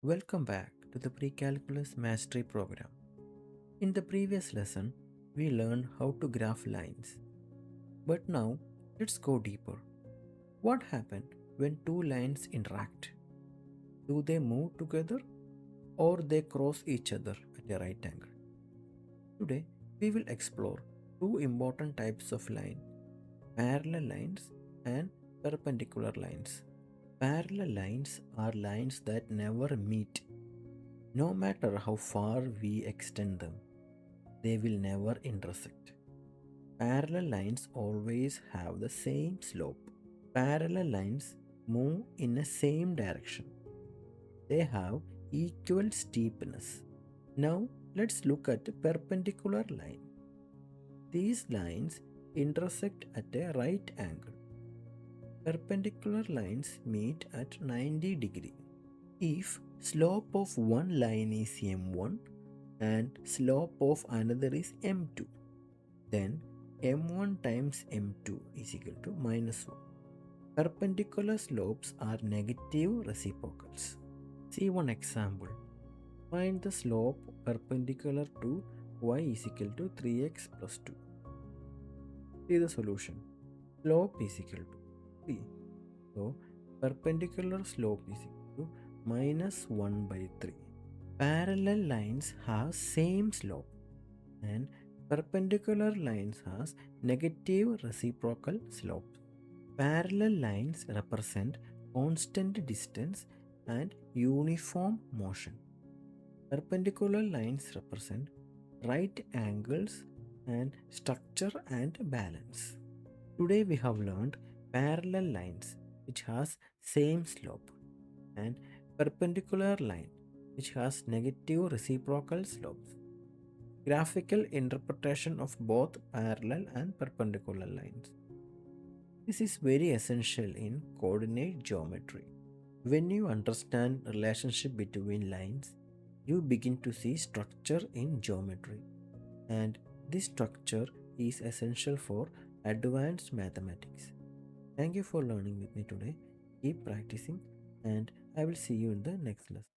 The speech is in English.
Welcome back to the Pre-Calculus Mastery Program. In the previous lesson, we learned how to graph lines. But now, let's go deeper. What happens when two lines interact? Do they move together or they cross each other at a right angle? Today, we will explore two important types of line, parallel lines and perpendicular lines. Parallel lines are lines that never meet. No matter how far we extend them, they will never intersect. Parallel lines always have the same slope. Parallel lines move in the same direction. They have equal steepness. Now let's look at a perpendicular line. These lines intersect at a right angle. Perpendicular lines meet at 90 degree. If slope of one line is m1 and slope of another is m2, then m1 times m2 is equal to minus 1. Perpendicular slopes are negative reciprocals. See one example. Find the slope perpendicular to y is equal to 3x plus 2. See the solution. Slope is equal to 3. So perpendicular slope is equal to minus 1 by 3. Parallel lines have same slope and perpendicular lines has negative reciprocal slope. Parallel lines represent constant distance and uniform motion. Perpendicular lines represent right angles and structure and balance. Today we have learned parallel lines which has same slope and perpendicular line which has negative reciprocal slopes. Graphical interpretation of both parallel and perpendicular lines. This is very essential in coordinate geometry. When you understand relationship between lines, you begin to see structure in geometry, and this structure is essential for advanced mathematics. Thank you for learning with me today. Keep practicing, and I will see you in the next lesson.